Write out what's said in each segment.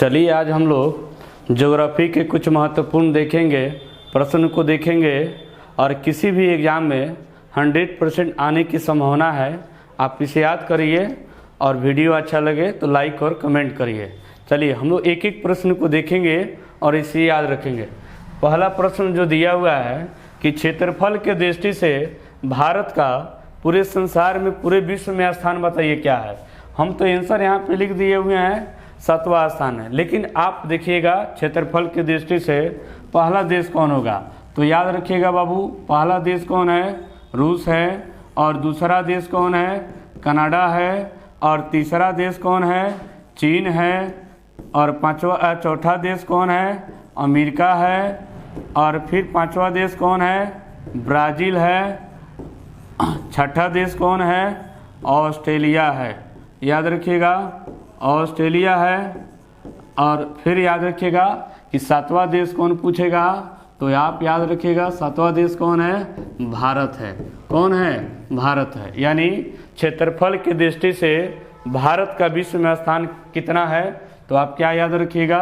चलिए आज हम लोग ज्योग्राफी के कुछ महत्वपूर्ण प्रश्न को देखेंगे और किसी भी एग्ज़ाम में 100% आने की संभावना है। आप इसे याद करिए और वीडियो अच्छा लगे तो लाइक और कमेंट करिए। चलिए हम लोग एक एक प्रश्न को देखेंगे और इसे याद रखेंगे। पहला प्रश्न जो दिया हुआ है कि क्षेत्रफल के दृष्टि से भारत का पूरे संसार में पूरे विश्व में स्थान बताइए क्या है। हम तो आंसर यहाँ पे लिख दिए हुए हैं 7वां स्थान है, लेकिन आप देखिएगा क्षेत्रफल की दृष्टि से पहला देश कौन होगा। तो याद रखिएगा बाबू, पहला देश कौन है? रूस है। और दूसरा देश कौन है? कनाडा है। और तीसरा देश कौन है? चीन है। और चौथा देश कौन है? अमेरिका है। और फिर पांचवा देश कौन है? ब्राज़ील है। छठा देश कौन है? ऑस्ट्रेलिया है। याद रखिएगा ऑस्ट्रेलिया है। और फिर याद रखिएगा कि 7वां देश कौन पूछेगा, तो आप याद रखिएगा 7वां देश कौन है? भारत है। कौन है? भारत है। यानी क्षेत्रफल की दृष्टि से भारत का विश्व में स्थान कितना है, तो आप क्या याद रखिएगा?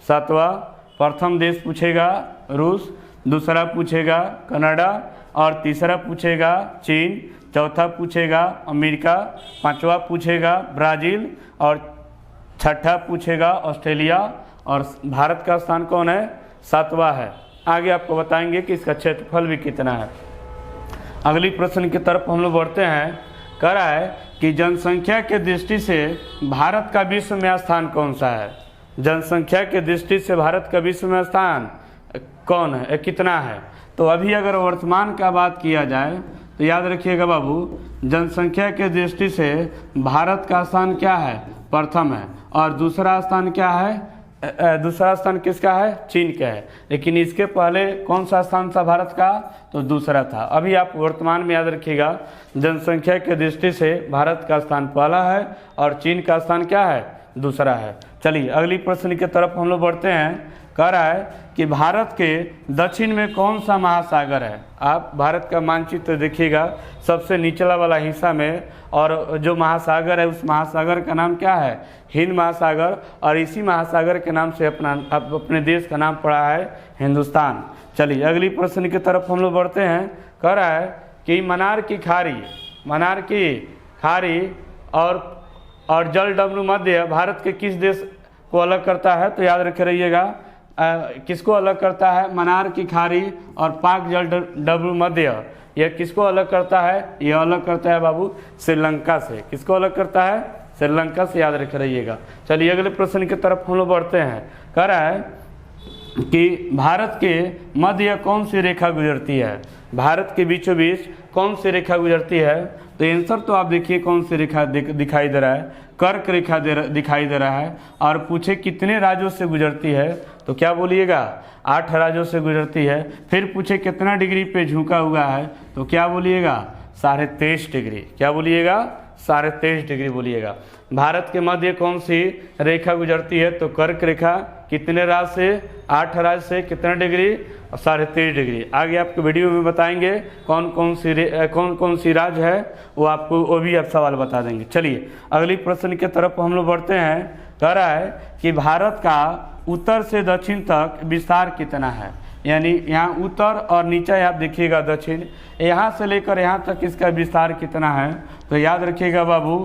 7वां। प्रथम देश पूछेगा रूस, दूसरा पूछेगा कनाडा, और तीसरा पूछेगा चीन, चौथा पूछेगा अमेरिका, पांचवा पूछेगा ब्राज़ील, और छठा पूछेगा ऑस्ट्रेलिया, और भारत का स्थान कौन है? 7वां है। आगे आपको बताएंगे कि इसका क्षेत्रफल भी कितना है। अगली प्रश्न की तरफ हम लोग बढ़ते हैं। कह रहा है कि जनसंख्या के दृष्टि से भारत का विश्व में स्थान कौन सा है। जनसंख्या के दृष्टि से भारत का विश्व में स्थान कौन है, कितना है। तो अभी अगर वर्तमान का बात किया जाए तो याद रखिएगा बाबू, जनसंख्या के दृष्टि से भारत का स्थान क्या है? प्रथम है। और दूसरा स्थान क्या है? दूसरा स्थान किसका है? चीन का है। लेकिन इसके पहले कौन सा स्थान था भारत का? तो दूसरा था। अभी आप वर्तमान में याद रखिएगा जनसंख्या के दृष्टि से भारत का स्थान पहला है और चीन का स्थान क्या है? दूसरा है। चलिए अगली प्रश्न की तरफ हम लोग बढ़ते हैं। कह रहा है कि भारत के दक्षिण में कौन सा महासागर है। आप भारत का मानचित्र देखिएगा सबसे निचला वाला हिस्सा में, और जो महासागर है उस महासागर का नाम क्या है? हिंद महासागर। और इसी महासागर के नाम से अपने देश का नाम पड़ा है हिंदुस्तान। चलिए अगली प्रश्न की तरफ हम लोग बढ़ते हैं। कह रहा है कि मनार की खाड़ी और जल डमरू मध्य भारत के किस देश को अलग करता है। तो याद रखे रहिएगा किसको अलग करता है? मनार की खाड़ी और पाक जल डमरू मध्य, यह किसको अलग करता है? यह अलग करता है बाबू श्रीलंका से। किसको अलग करता है? श्रीलंका से। याद रखे रहिएगा। चलिए अगले प्रश्न की तरफ हम लोग बढ़ते हैं। कह रहा है कि भारत के मध्य कौन सी रेखा गुजरती है। भारत के बीचों बीच कौन सी रेखा गुजरती है। तो आंसर तो आप देखिए कौन सी रेखा दिखाई दे रहा है? कर्क रेखा दिखाई दे रहा है। और पूछे कितने राज्यों से गुजरती है, तो क्या बोलिएगा? 8 राज्यों से गुजरती है। फिर पूछे कितना डिग्री पे झुका हुआ है, तो क्या बोलिएगा? 23.5 डिग्री। क्या बोलिएगा? 23.5 डिग्री बोलिएगा। भारत के मध्य कौन सी रेखा गुजरती है? तो कर्क रेखा। कितने राज्य से? 8 राज्य से। कितना डिग्री? 23.5 डिग्री। आगे आपको वीडियो में बताएंगे कौन कौन सी राज्य है, वो भी आप सवाल बता देंगे। चलिए अगली प्रश्न की तरफ हम लोग बढ़ते हैं। कह रहा है कि भारत का उत्तर से दक्षिण तक विस्तार कितना है। यानी यहाँ उत्तर और नीचे आप देखिएगा दक्षिण, यहाँ से लेकर यहाँ तक इसका विस्तार कितना है। तो याद रखिएगा बाबू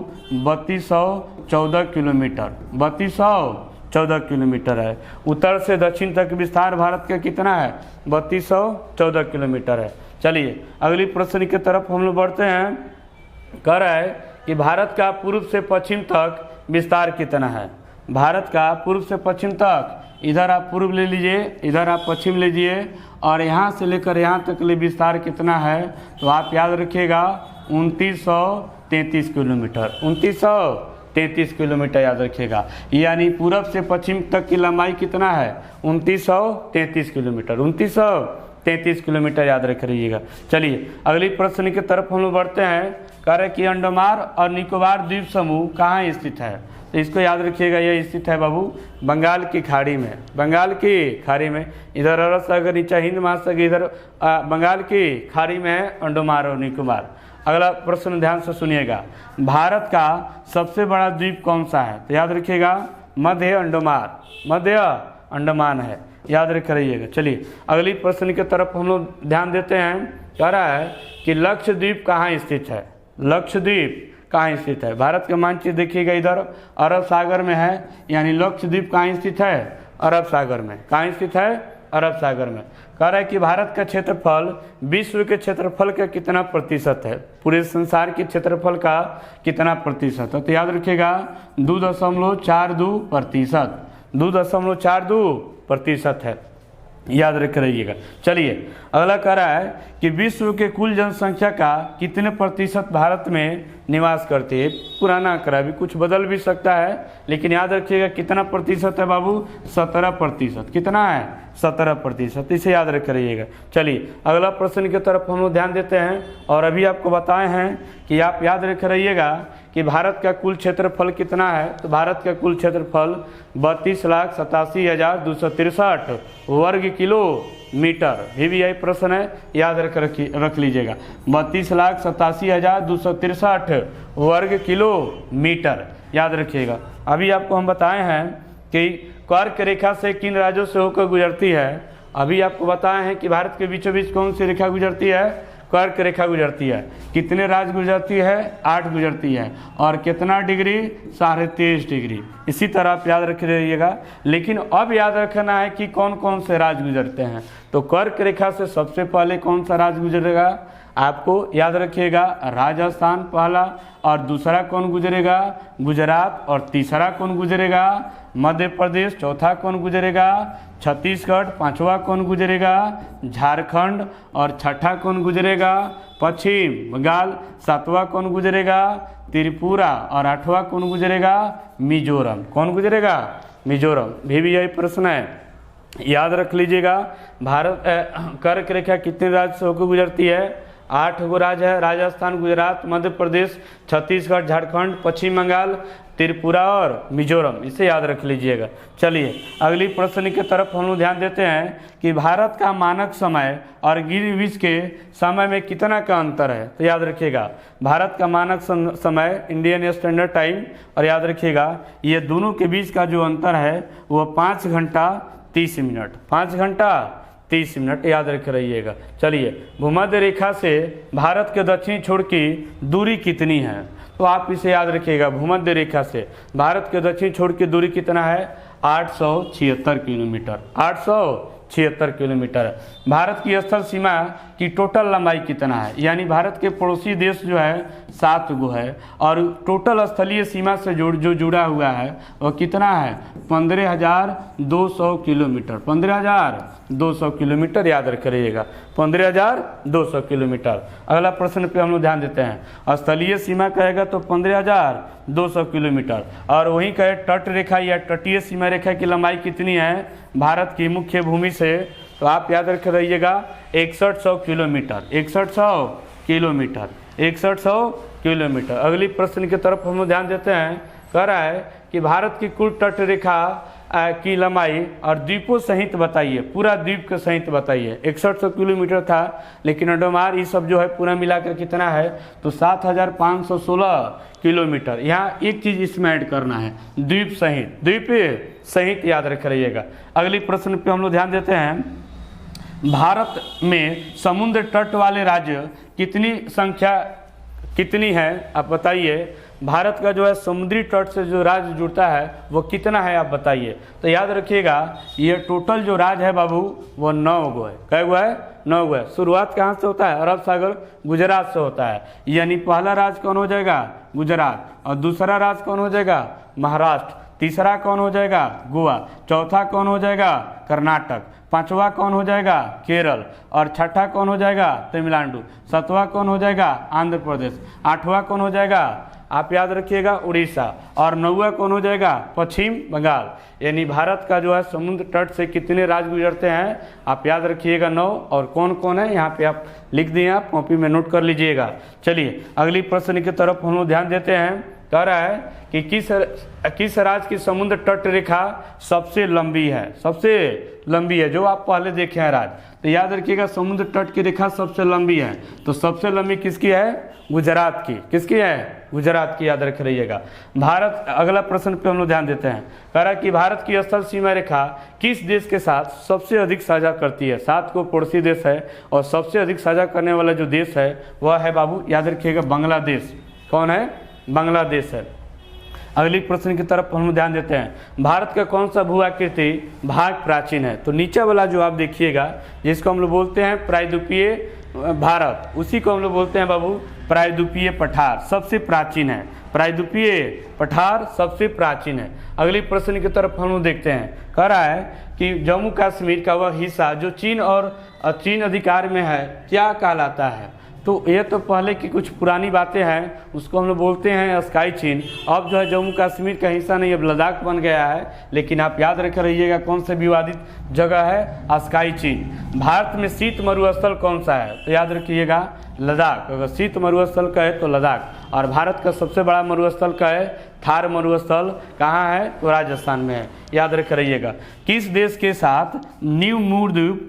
3214 किलोमीटर। 3214 किलोमीटर है। उत्तर से दक्षिण तक विस्तार भारत का कितना है? 3214 किलोमीटर है। चलिए अगली प्रश्न की तरफ हम लोग बढ़ते हैं। कह रहा है कि भारत का पूर्व से पश्चिम तक विस्तार कितना है। भारत का पूर्व से पश्चिम तक, इधर आप पूर्व ले लीजिए, इधर आप पश्चिम लीजिए, और यहाँ से लेकर यहाँ तक ले विस्तार कितना है। तो आप याद रखिएगा 2933 किलोमीटर। 2933 किलोमीटर याद रखिएगा। यानी पूरब से पश्चिम तक की लंबाई कितना है? 2933 किलोमीटर। 2933 किलोमीटर याद रख रहिएगा। चलिए अगली प्रश्न की तरफ हम लोग बढ़ते हैं। कह रहे कि अंडमान और निकोबार द्वीप समूह कहाँ स्थित है। तो इसको याद रखिएगा, यह स्थित है बाबू बंगाल की खाड़ी में। बंगाल की खाड़ी में, इधर अरब सागर, नीचे हिंद महासागर, इधर बंगाल की खाड़ी में है अंडमान और निकोबार। अगला प्रश्न ध्यान से सुनिएगा। भारत का सबसे बड़ा द्वीप कौन सा है। तो याद रखिएगा मध्य अंडमान, मध्य अंडमान है, याद रख रहिएगा। चलिए अगली प्रश्न की तरफ हम लोग ध्यान देते हैं। कह रहा है कि लक्षद्वीप कहाँ स्थित है, लक्षद्वीप कहाँ स्थित है। भारत का मानचित्र देखिएगा, इधर अरब सागर में है, यानी लक्षद्वीप कहाँ स्थित है, अरब सागर में। कहाँ स्थित है, अरब सागर में। कह रहा है कि भारत का क्षेत्रफल विश्व के क्षेत्रफल का कितना प्रतिशत है, पूरे संसार के क्षेत्रफल का कितना प्रतिशत है। तो याद रखिएगा 2.42%, 2.42% है, याद रख रहिएगा। चलिए अगला कह रहा है कि विश्व के कुल जनसंख्या का कितने प्रतिशत भारत में निवास करती है। पुराना आंकड़ा भी कुछ बदल भी सकता है, लेकिन याद रखिएगा कितना प्रतिशत है बाबू, 17%। कितना है, 17%, इसे याद रख रहिएगा। चलिए अगला प्रश्न की तरफ हम लोग ध्यान देते हैं। और अभी आपको बताए हैं कि आप याद रख रहिएगा कि भारत का कुल क्षेत्रफल कितना है। तो भारत का कुल क्षेत्रफल 32,87,263 वर्ग किलोमीटर। VVI प्रश्न है, याद रख लीजिएगा 32,87,263 वर्ग किलोमीटर, याद रखिएगा। अभी आपको हम बताए हैं कि कर्क रेखा से किन राज्यों से होकर गुजरती है। अभी आपको बताए हैं कि भारत के बीचों बीच कौन सी रेखा गुजरती है, कर्क रेखा गुजरती है। कितने राज्य गुजरती है, 8 गुजरती है। और कितना डिग्री, 23.5 डिग्री। इसी तरह आप याद रख रहिएगा। लेकिन अब याद रखना है कि कौन कौन से राज्य गुजरते हैं। तो कर्क रेखा से सबसे पहले कौन सा राज्य गुजरेगा, आपको याद रखिएगा राजस्थान पहला, और दूसरा कौन गुजरेगा, गुजरात, और तीसरा कौन गुजरेगा, मध्य प्रदेश, चौथा कौन गुजरेगा, छत्तीसगढ़, पांचवा कौन गुजरेगा, झारखंड, और छठा कौन गुजरेगा, पश्चिम बंगाल, सातवां कौन गुजरेगा, त्रिपुरा, और आठवां कौन गुजरेगा, मिजोरम। कौन गुजरेगा, मिजोरम। VVI प्रश्न है, याद रख लीजिएगा। भारत कर्क रेखा कितने राज्य से होकर गुजरती है, 8 गो राज्य है, राजस्थान, गुजरात, मध्य प्रदेश, छत्तीसगढ़, झारखंड, पश्चिम बंगाल, त्रिपुरा और मिजोरम। इसे याद रख लीजिएगा। चलिए अगली प्रश्न की तरफ हम लोग ध्यान देते हैं कि भारत का मानक समय और ग्रीनविच के समय में कितना का अंतर है। तो याद रखिएगा भारत का मानक समय इंडियन स्टैंडर्ड टाइम, और याद रखिएगा ये दोनों के बीच का जो अंतर है वो 5 घंटा 30 मिनट, 5 घंटा 30 मिनट, याद रख रहिएगा। चलिए भूमध्य रेखा से भारत के दक्षिणी छोर की दूरी कितनी है। तो आप इसे याद रखिएगा, भूमध्य रेखा से भारत के दक्षिणी छोर की दूरी कितना है, 876 किलोमीटर, 876 किलोमीटर है। भारत की स्थल सीमा की टोटल लंबाई कितना है, यानी भारत के पड़ोसी देश जो है 7 गो है, और टोटल स्थलीय सीमा से जो जुड़ा हुआ है वो कितना है, 15,200 किलोमीटर, 15,200 किलोमीटर, याद रख रहिएगा 15,200 किलोमीटर। अगला प्रश्न पे हम लोग ध्यान देते हैं। स्थलीय सीमा कहेगा तो 15,200 किलोमीटर, और वहीं कहे तट रेखा या तटीय सीमा रेखा की लंबाई कितनी है भारत की मुख्य भूमि से। तो आप याद रख रहिएगा 6100 किलोमीटर, 6100 किलोमीटर, 6100 किलोमीटर। अगली प्रश्न की तरफ हम लोग ध्यान देते हैं। कह रहा है कि भारत की कुल तट रेखा की लंबाई और द्वीपों सहित बताइए, पूरा द्वीप के सहित बताइए। 6100 किलोमीटर था, लेकिन अंडमान ये सब जो है पूरा मिलाकर कितना है, तो 7516 किलोमीटर। यहाँ एक चीज इसमें ऐड करना है, द्वीप सहित, द्वीप सहित, याद रख रहिएगा। अगली प्रश्न पे हम लोग ध्यान देते हैं। भारत में समुद्र तट वाले राज्य कितनी संख्या कितनी है, आप बताइए। भारत का जो है समुद्री तट से जो राज्य जुड़ता है वो कितना है, आप बताइए। तो याद रखिएगा ये टोटल जो राज्य है बाबू वो 9 गो है। कै गो है, 9 गो है। शुरुआत कहाँ से होता है, अरब सागर, गुजरात से होता है। यानी पहला राज्य कौन हो जाएगा, गुजरात, और दूसरा राज्य कौन हो जाएगा, महाराष्ट्र, तीसरा कौन हो जाएगा, गोवा, चौथा कौन हो जाएगा, कर्नाटक, पांचवा कौन हो जाएगा, केरल, और छठा कौन हो जाएगा, तमिलनाडु, सातवां कौन हो जाएगा, आंध्र प्रदेश, आठवां कौन हो जाएगा, आप याद रखिएगा उड़ीसा, और 9वां कौन हो जाएगा, पश्चिम बंगाल। यानी भारत का जो है समुद्र तट से कितने राज्य गुजरते हैं, आप याद रखिएगा 9, और कौन कौन है यहाँ पे आप लिख दिए, आप कॉपी में नोट कर लीजिएगा। चलिए अगली प्रश्न की तरफ हम लोग ध्यान देते हैं। कह रहा है कि किस राज्य की समुद्र तट रेखा सबसे लंबी है, सबसे लंबी है, जो आप पहले देखे हैं राज्य। तो याद रखिएगा समुद्र तट की रेखा सबसे लंबी है, तो सबसे लंबी किसकी है? गुजरात की। किसकी है? गुजरात की, याद रख रहिएगा। भारत, अगला प्रश्न पे हम लोग ध्यान देते हैं। कह रहा है कि भारत की स्थल सीमा रेखा किस देश के साथ सबसे अधिक साझा करती है? 7 को पड़ोसी देश है और सबसे अधिक साझा करने वाला जो देश है वह है बाबू, याद रखिएगा, बांग्लादेश। कौन है? बांग्लादेश है। अगली प्रश्न की तरफ हम ध्यान देते हैं। भारत का कौन सा भू आकृति भाग प्राचीन है? तो नीचे वाला जो आप देखिएगा, जिसको हम लोग बोलते हैं प्रायद्वीपीय भारत, उसी को हम लोग बोलते हैं बाबू प्रायद्वीपीय पठार, सबसे प्राचीन है। प्रायद्वीपीय पठार सबसे प्राचीन है। अगली प्रश्न की तरफ हम लोग देखते हैं। कह रहा है कि जम्मू कश्मीर का वह हिस्सा जो चीन और चीन अधिकार में है क्या कहलाता है? तो ये तो पहले की कुछ पुरानी बातें हैं, उसको हम लोग बोलते हैं स्काई चीन। अब जो है जम्मू कश्मीर का हिस्सा नहीं, अब लद्दाख बन गया है। लेकिन आप याद रख रहिएगा कौन सा विवादित जगह है? स्काई चीन। भारत में शीत मरुस्थल कौन सा है? तो याद रखिएगा लद्दाख। अगर शीत मरुस्थल का है तो लद्दाख। और भारत का सबसे बड़ा मरुस्थल का है थार मरुस्थल। कहाँ है? तो राजस्थान में है, याद रख रहिएगा। किस देश के साथ न्यू मूर द्वीप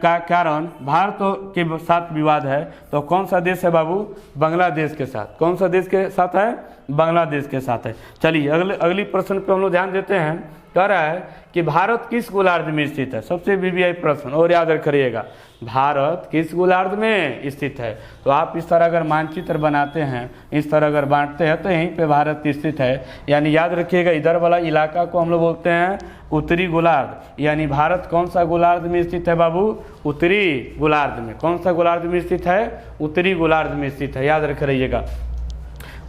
का कारण भारत के साथ विवाद है? तो कौन सा देश है बाबू? बांग्लादेश के साथ। कौन सा देश के साथ है? बांग्लादेश के साथ है। चलिए अगली प्रश्न पे हम लोग ध्यान देते हैं। कह रहा है कि भारत किस गोलार्ध में स्थित है? सबसे बीबीआई प्रश्न, और याद रखिएगा भारत किस गोलार्ध में स्थित है? तो आप इस तरह अगर मानचित्र बनाते हैं, इस तरह अगर बांटते हैं, तो यहीं पे भारत स्थित है। यानी याद रखिएगा इधर वाला इलाका को हम लोग बोलते हैं उत्तरी गोलार्ध। यानी भारत कौन सा गोलार्ध में स्थित है बाबू? उत्तरी गोलार्ध में। कौन सा गोलार्ध में स्थित है? उत्तरी गोलार्ध में स्थित है, याद रख रहिएगा।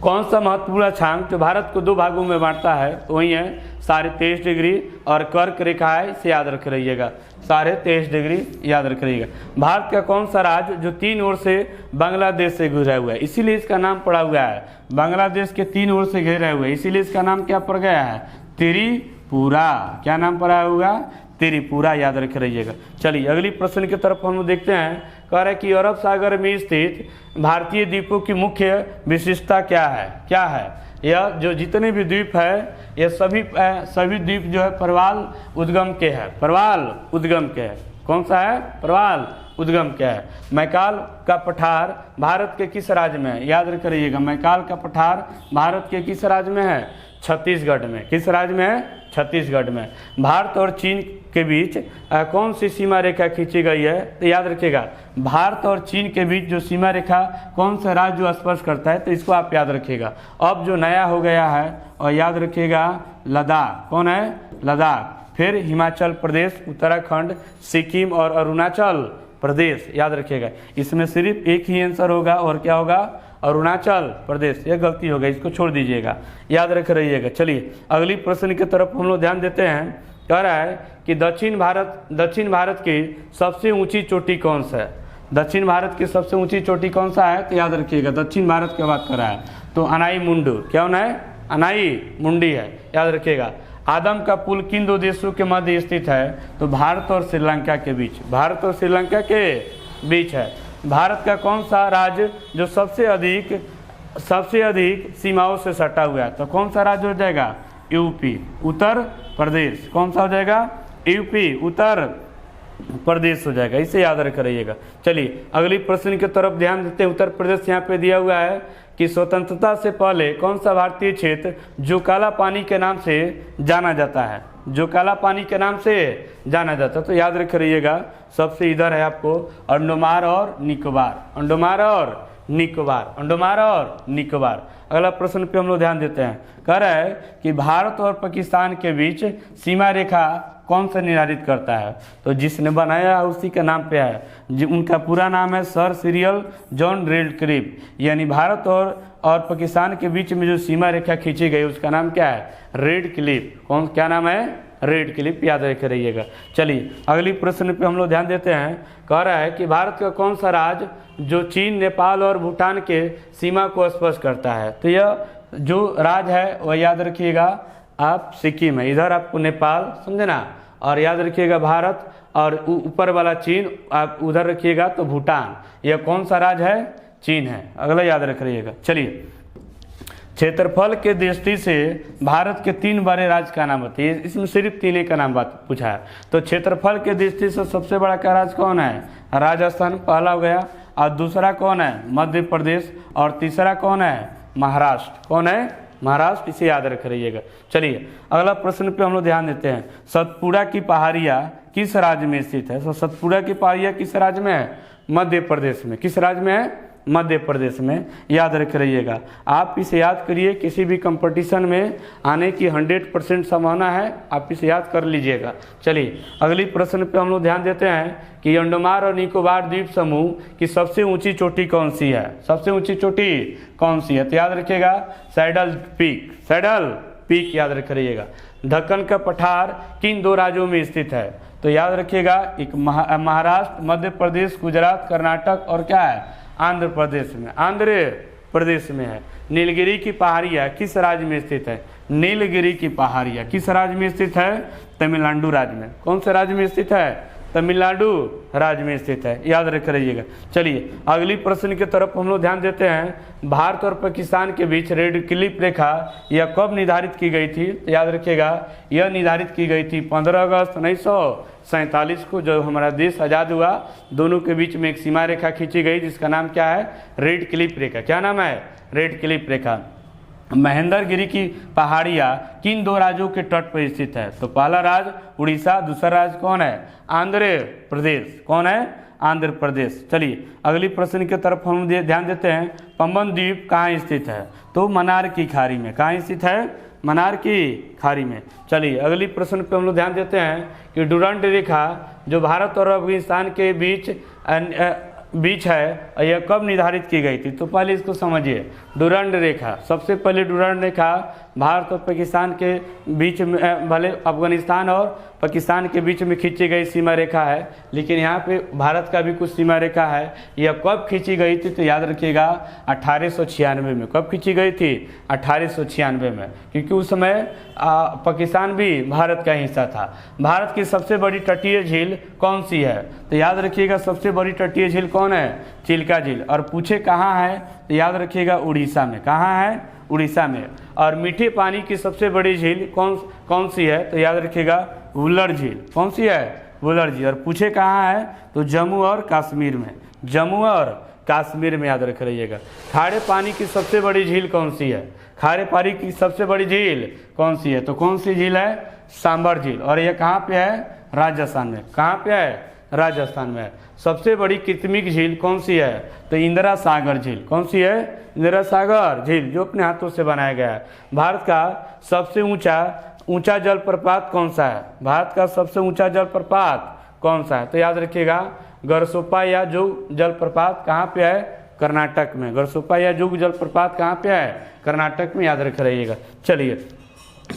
कौन सा महत्वपूर्ण अक्षांक जो भारत को 2 भागों में बांटता है? तो वही है 23.5 डिग्री और कर्क रेखा है, इसे याद रख रहिएगा। 23.5 डिग्री याद रख रहिएगा। भारत का कौन सा राज्य जो 3 ओर से बांग्लादेश से घिरा हुआ है? इसीलिए इसका नाम पड़ा हुआ है, बांग्लादेश के 3 ओर से घेरा हुआ है, इसीलिए इसका नाम क्या पड़ गया है? त्रिपुरा। क्या नाम पड़ा हुआ? त्रिपुरा, याद रख रहिएगा। चलिए अगली प्रश्न की तरफ हम देखते हैं। कह रहे हैं कि अरब सागर में स्थित भारतीय द्वीपों की मुख्य विशेषता क्या है? क्या है? यह जो जितने भी द्वीप है, ये सभी द्वीप जो है परवाल उद्गम के है। परवाल उद्गम के है। कौन सा है? परवाल उद्गम के है। मैकाल का पठार भारत के किस राज्य में है? याद रख रहिएगा मैकाल का पठार भारत के किस राज्य में है? छत्तीसगढ़ में। किस राज्य में है? छत्तीसगढ़ में। भारत और चीन के बीच कौन सी सीमा रेखा खींची गई है? तो याद रखिएगा भारत और चीन के बीच जो सीमा रेखा कौन सा राज्य जो स्पर्श करता है? तो इसको आप याद रखिएगा। अब जो नया हो गया है, और याद रखिएगा लद्दाख। कौन है? लद्दाख। फिर हिमाचल प्रदेश, उत्तराखंड, सिक्किम और अरुणाचल प्रदेश, याद रखिएगा। इसमें सिर्फ एक ही आंसर होगा, और क्या होगा? अरुणाचल प्रदेश। ये गलती हो गई, इसको छोड़ दीजिएगा, याद रख रहिएगा। चलिए अगली प्रश्न की तरफ हम लोग ध्यान देते हैं। कह रहा है कि दक्षिण भारत की सबसे ऊंची चोटी कौन सा है? दक्षिण भारत की सबसे ऊंची चोटी कौन सा है? तो याद रखिएगा दक्षिण भारत की बात कर रहा है तो अनाई मुंडू। क्या होना है? अनाई मुंडी है, याद रखिएगा। आदम का पुल किन 2 देशों के मध्य स्थित है? तो भारत और श्रीलंका के बीच। भारत और श्रीलंका के बीच है। भारत का कौन सा राज्य जो सबसे अधिक सीमाओं से सटा हुआ है? तो कौन सा राज्य हो जाएगा? यूपी, उत्तर प्रदेश। कौन सा हो जाएगा? यूपी, उत्तर प्रदेश हो जाएगा, इसे याद रख रहिएगा। चलिए अगली प्रश्न की तरफ ध्यान देते हैं। उत्तर प्रदेश यहाँ पे दिया हुआ है कि स्वतंत्रता से पहले कौन सा भारतीय क्षेत्र जो काला पानी के नाम से जाना जाता है? जो काला पानी के नाम से जाना जाता है, तो याद रख रहिएगा सबसे इधर है आपको अंडमान और निकोबार। अंडमान और निकोबार, अंडमान और निकोबार। अगला प्रश्न पे हम लोग ध्यान देते हैं। कह रहा है कि भारत और पाकिस्तान के बीच सीमा रेखा कौन सा निर्धारित करता है? तो जिसने बनाया है उसी के नाम पे है। उनका पूरा नाम है सर सिरिल जॉन रेडक्लिफ। यानी भारत और पाकिस्तान के बीच में जो सीमा रेखा खींची गई उसका नाम क्या है? रेडक्लिफ। कौन, क्या नाम है? रेडक्लिफ, याद रख रहिएगा। चलिए अगली प्रश्न पे हम लोग ध्यान देते हैं। कह रहा है कि भारत का कौन सा राज्य जो चीन, नेपाल और भूटान के सीमा को स्पर्श करता है? तो यह जो राज्य है वह याद रखिएगा आप सिक्किम है। इधर आपको नेपाल, समझे ना, और याद रखिएगा भारत, और ऊपर वाला चीन आप उधर रखिएगा तो भूटान। यह कौन सा राज्य है? चीन है। अगला याद रख रहिएगा। चलिए क्षेत्रफल के दृष्टि से भारत के 3 बड़े राज्य का नाम बताइए। इसमें सिर्फ 3 का नाम बात पूछा है। तो क्षेत्रफल के दृष्टि से सबसे बड़ा का राज्य कौन है? राजस्थान पहला हो गया, और दूसरा कौन है? मध्य प्रदेश, और तीसरा कौन है? महाराष्ट्र। कौन है? महाराष्ट्र। इसे याद रख रहिएगा। चलिए अगला प्रश्न पे हम लोग ध्यान देते हैं। सतपुड़ा की पहाड़ियाँ किस राज्य में स्थित है? तो सतपुड़ा की पहाड़ियाँ किस राज्य में है? मध्य प्रदेश में। किस राज्य में है? मध्य प्रदेश में। याद रख रहिएगा। आप इसे याद करिए, किसी भी कंपटीशन में आने की 100% संभावना है, आप इसे याद कर लीजिएगा। चलिए अगली प्रश्न पे हम लोग ध्यान देते हैं कि अंडमान और निकोबार द्वीप समूह की सबसे ऊंची चोटी कौन सी है? सबसे ऊंची चोटी कौन सी है? तो याद रखिएगा सैडल पीक। सैडल पीक याद रख रहिएगा। दक्कन का पठार किन 2 राज्यों में स्थित है? तो याद रखिएगा, एक महाराष्ट्र, मध्य प्रदेश, गुजरात, कर्नाटक, और क्या है? आंध्र प्रदेश में। आंध्र प्रदेश में है। नीलगिरी की पहाड़ियाँ किस राज्य में स्थित है? नीलगिरी की पहाड़ियाँ किस राज्य में स्थित है? तमिलनाडु राज्य में। कौन से राज्य में स्थित है? तमिलनाडु राज्य में स्थित है। याद रख रहिएगा। चलिए अगली प्रश्न की तरफ हम लोग ध्यान देते हैं। भारत और पाकिस्तान के बीच रेड क्लिफ रेखा यह कब निर्धारित की गई थी? तो याद रखिएगा, यह निर्धारित की गई थी 15 अगस्त 1947 को, जब हमारा देश आज़ाद हुआ। दोनों के बीच में एक सीमा रेखा खींची गई, जिसका नाम क्या है? रेड क्लिफ रेखा। क्या नाम है? रेड क्लिफ रेखा। महेंद्रगिरी की पहाड़ियाँ किन 2 राज्यों के तट पर स्थित है? तो पहला राज्य उड़ीसा, दूसरा राज्य कौन है? आंध्र प्रदेश। कौन है? आंध्र प्रदेश। चलिए अगली प्रश्न की तरफ हम ध्यान देते हैं। पंबन द्वीप कहाँ स्थित है? तो मन्नार की खाड़ी में। कहाँ स्थित है? मन्नार की खाड़ी में। चलिए अगली प्रश्न पे हम लोग ध्यान देते हैं कि डुरंड रेखा जो भारत और अफगानिस्तान के बीच है, यह कब निर्धारित की गई थी? तो पहले इसको समझिए। डुरंड रेखा, सबसे पहले डुरंड रेखा भारत और पाकिस्तान के बीच में, भले अफगानिस्तान और पाकिस्तान के बीच में खींची गई सीमा रेखा है, लेकिन यहाँ पे भारत का भी कुछ सीमा रेखा है। यह कब खींची गई थी? तो याद रखिएगा 1896 में। कब खींची गई थी? 1896 में, क्योंकि उस समय पाकिस्तान भी भारत का हिस्सा था। भारत की सबसे बड़ी तटीय झील कौन सी है? तो याद रखिएगा सबसे बड़ी तटीय झील कौन है? चिल्का झील। और पूछे कहाँ है? तो याद रखिएगा उड़ीसा में। कहाँ है? उड़ीसा में। और मीठे पानी की सबसे बड़ी झील कौन सी है? तो याद रखिएगा वुलर झील। कौन सी है? वुलर झील। और पूछे कहाँ है? तो जम्मू और कश्मीर में। जम्मू और कश्मीर में। याद रख रहिएगा। खारे पानी की सबसे बड़ी झील कौन सी है? खारे पानी की सबसे बड़ी झील कौन सी है? तो कौन सी झील है? सांबर झील। और यह कहाँ पे है? राजस्थान में। कहाँ पे है? राजस्थान में। सबसे बड़ी कृत्रिमिक झील कौन सी है? तो इंदिरा सागर झील। कौन सी है? इंदिरा सागर झील, जो अपने हाथों से बनाया गया है। भारत का सबसे ऊंचा जलप्रपात कौन सा है? भारत का सबसे ऊंचा जलप्रपात कौन सा है? तो याद रखिएगा गरसोप्पा या जोग जलप्रपात। कहाँ पे है? कर्नाटक में। गरसोप्पा या जोग जलप्रपात कहाँ पे है? कर्नाटक में। याद रख रहिएगा। चलिए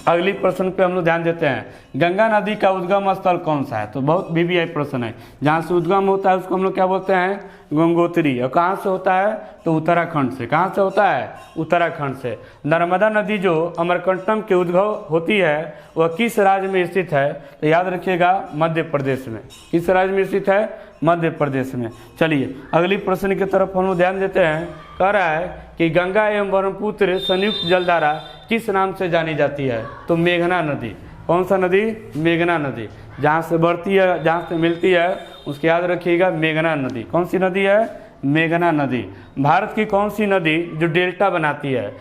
अगली प्रश्न पे हम लोग ध्यान देते हैं। गंगा नदी का उद्गम स्थल कौन सा है? तो बहुत VVI प्रश्न है। जहाँ से उद्गम होता है उसको हम लोग क्या बोलते हैं? गंगोत्री। और कहाँ से होता है? तो उत्तराखंड से। कहाँ से होता है? उत्तराखंड से। नर्मदा नदी जो अमरकंटम के उद्गम होती है वह किस राज्य में स्थित है? तो याद रखिएगा मध्य प्रदेश में। किस राज्य में स्थित है? मध्य प्रदेश में। चलिए अगली प्रश्न की तरफ हम लोग ध्यान देते हैं। कह रहा है कि गंगा एवं ब्रह्मपुत्र संयुक्त जलधारा किस नाम से जानी जाती है? तो मेघना नदी। कौन सा नदी? मेघना नदी। जहाँ से बढ़ती है, जहाँ से मिलती है, उसके याद रखिएगा मेघना नदी। कौन सी नदी है? मेघना नदी। भारत की कौन सी नदी जो डेल्टा बनाती है?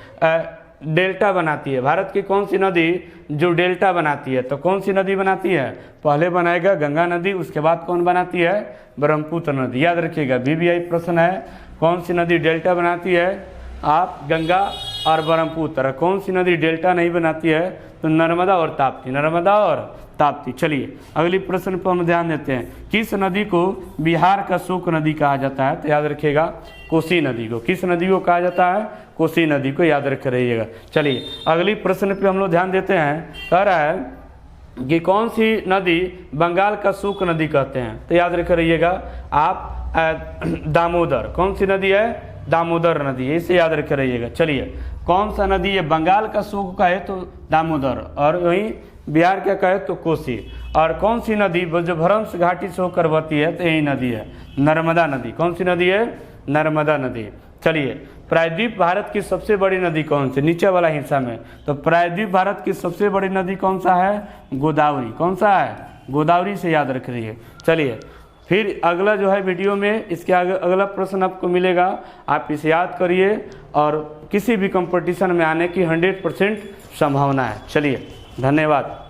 डेल्टा बनाती है। भारत की कौन सी नदी जो डेल्टा बनाती है? तो कौन सी नदी बनाती है? पहले बनाएगा गंगा नदी, उसके बाद कौन बनाती है? ब्रह्मपुत्र नदी। याद रखिएगा VVI प्रश्न है। कौन सी नदी डेल्टा बनाती है? आप गंगा और ब्रह्मपुत्र। कौन सी नदी डेल्टा नहीं बनाती है? तो नर्मदा और ताप्ती। नर्मदा और ताप्ती। चलिए अगली प्रश्न पर हम ध्यान देते हैं। किस नदी को बिहार का शोक नदी कहा जाता है? तो याद रखिएगा कोसी नदी को। किस नदी को कहा जाता है? कोसी नदी को। याद रख रहिएगा। चलिए अगली प्रश्न पे हम लोग ध्यान देते हैं। कह रहा है कि कौन सी नदी बंगाल का शोक नदी कहते हैं? तो याद रख रहिएगा आप दामोदर। कौन सी नदी है? दामोदर नदी है। इसे याद रख रहिएगा। चलिए कौन सा नदी है बंगाल का शोक कहे तो दामोदर, और वहीं बिहार का कहे तो कोसी। और कौन सी नदी जो भ्रंश घाटी से होकर बहती है? तो यही नदी है नर्मदा नदी। कौन सी नदी है? नर्मदा नदी। चलिए प्रायद्वीप भारत की सबसे बड़ी नदी कौन सी, नीचे वाला हिस्सा में। तो प्रायद्वीप भारत की सबसे बड़ी नदी कौन सा है, गोदावरी। कौन सा है, गोदावरी से याद रख रही है। चलिए फिर अगला जो है वीडियो में इसके आगे अगला प्रश्न आपको मिलेगा, आप इसे याद करिए और किसी भी कंपटीशन में आने की 100% संभावना है। चलिए धन्यवाद।